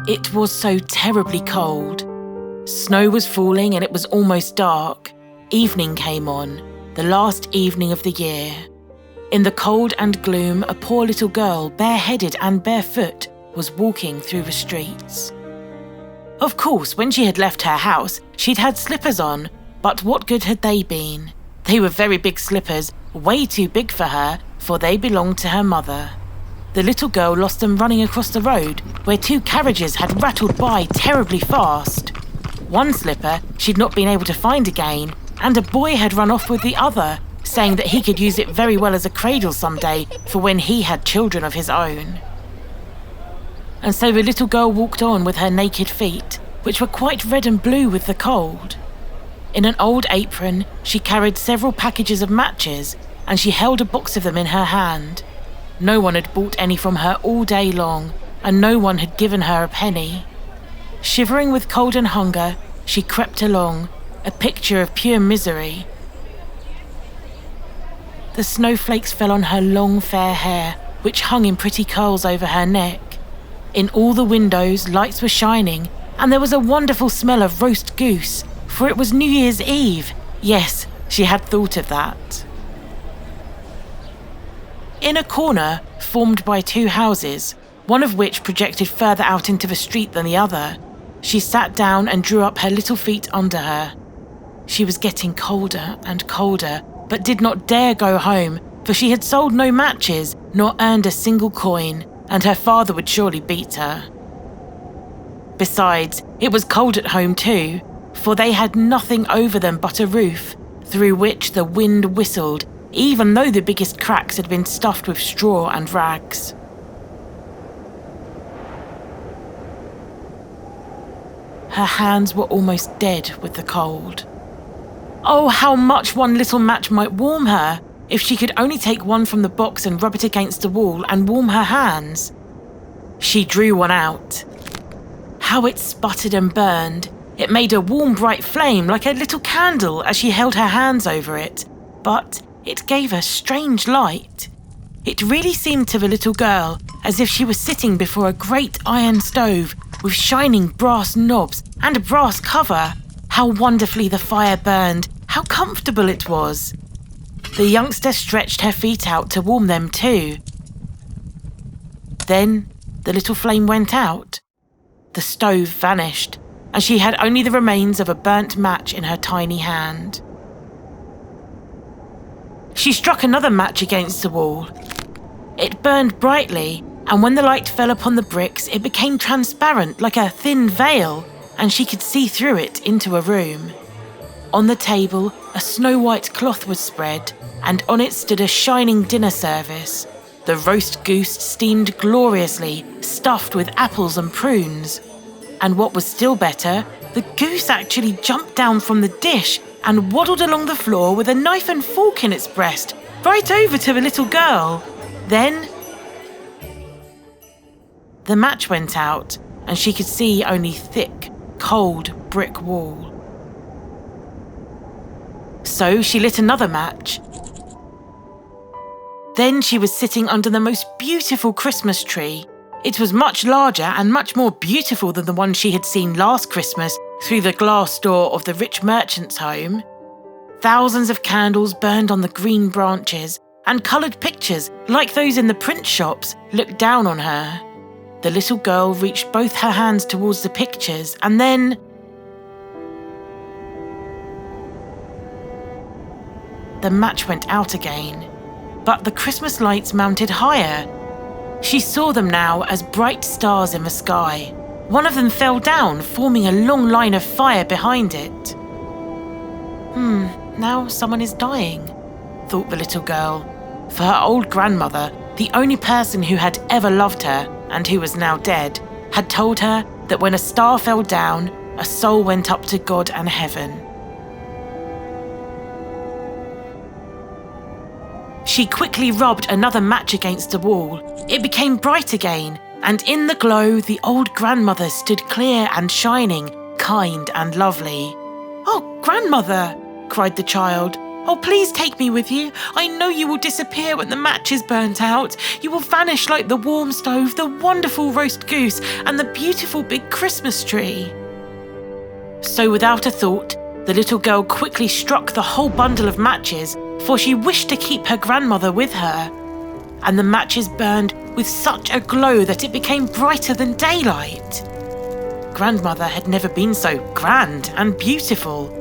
It was so terribly cold. Snow was falling and it was almost dark. Evening came on, the last evening of the year. In the cold and gloom, a poor little girl, bareheaded and barefoot, was walking through the streets. Of course, when she had left her house, she'd had slippers on, but what good had they been? They were very big slippers, way too big for her, for they belonged to her mother. The little girl lost them running across the road, where two carriages had rattled by terribly fast. One slipper she'd not been able to find again, and a boy had run off with the other, saying that he could use it very well as a cradle someday for when he had children of his own. And so the little girl walked on with her naked feet, which were quite red and blue with the cold. In an old apron, she carried several packages of matches, and she held a box of them in her hand. No one had bought any from her all day long, and no one had given her a penny. Shivering with cold and hunger, she crept along, a picture of pure misery. The snowflakes fell on her long fair hair, which hung in pretty curls over her neck. In all the windows, lights were shining, and there was a wonderful smell of roast goose, for it was New Year's Eve. Yes, she had thought of that. In a corner, formed by two houses, one of which projected further out into the street than the other, she sat down and drew up her little feet under her. She was getting colder and colder, but did not dare go home, for she had sold no matches nor earned a single coin, and her father would surely beat her. Besides, it was cold at home too, for they had nothing over them but a roof, through which the wind whistled, even though the biggest cracks had been stuffed with straw and rags. Her hands were almost dead with the cold. Oh, how much one little match might warm her, if she could only take one from the box and rub it against the wall and warm her hands. She drew one out. How it sputtered and burned. It made a warm, bright flame like a little candle as she held her hands over it, but it gave a strange light. It really seemed to the little girl as if she was sitting before a great iron stove with shining brass knobs and a brass cover. How wonderfully the fire burned, how comfortable it was. The youngster stretched her feet out to warm them too. Then the little flame went out. The stove vanished, and she had only the remains of a burnt match in her tiny hand. She struck another match against the wall. It burned brightly, and when the light fell upon the bricks, it became transparent like a thin veil, and she could see through it into a room. On the table, a snow-white cloth was spread, and on it stood a shining dinner service. The roast goose steamed gloriously, stuffed with apples and prunes. And what was still better, the goose actually jumped down from the dish and waddled along the floor with a knife and fork in its breast, right over to the little girl. Then the match went out, and she could see only thick, cold brick wall. So she lit another match. Then she was sitting under the most beautiful Christmas tree. It was much larger and much more beautiful than the one she had seen last Christmas through the glass door of the rich merchant's home. Thousands of candles burned on the green branches, and coloured pictures, like those in the print shops, looked down on her. The little girl reached both her hands towards the pictures, and then the match went out again, but the Christmas lights mounted higher. She saw them now as bright stars in the sky. One of them fell down, forming a long line of fire behind it. Now someone is dying, thought the little girl, for her old grandmother, the only person who had ever loved her and who was now dead, had told her that when a star fell down, a soul went up to God and heaven. She quickly rubbed another match against the wall. It became bright again, and in the glow, the old grandmother stood clear and shining, kind and lovely. "Oh, grandmother!" cried the child. "Oh, please take me with you. I know you will disappear when the matches burnt out. You will vanish like the warm stove, the wonderful roast goose, and the beautiful big Christmas tree." So without a thought, the little girl quickly struck the whole bundle of matches, for she wished to keep her grandmother with her. And the matches burned with such a glow that it became brighter than daylight. Grandmother had never been so grand and beautiful.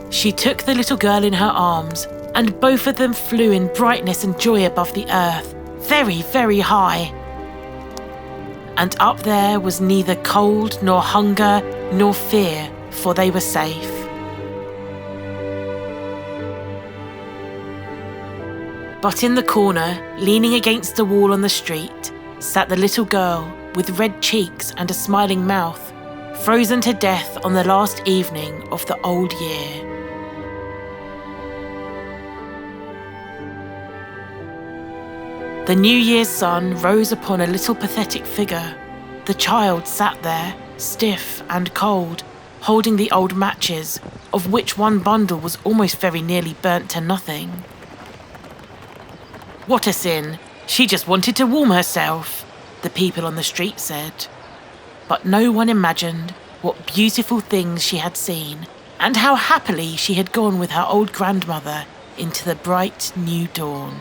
She took the little girl in her arms, and both of them flew in brightness and joy above the earth, very, very high. And up there was neither cold, nor hunger, nor fear, for they were safe. But in the corner, leaning against the wall on the street, sat the little girl with red cheeks and a smiling mouth, frozen to death on the last evening of the old year. The New Year's sun rose upon a little pathetic figure. The child sat there, stiff and cold, holding the old matches, of which one bundle was almost very nearly burnt to nothing. "What a sin! She just wanted to warm herself," the people on the street said. But no one imagined what beautiful things she had seen, and how happily she had gone with her old grandmother into the bright new dawn.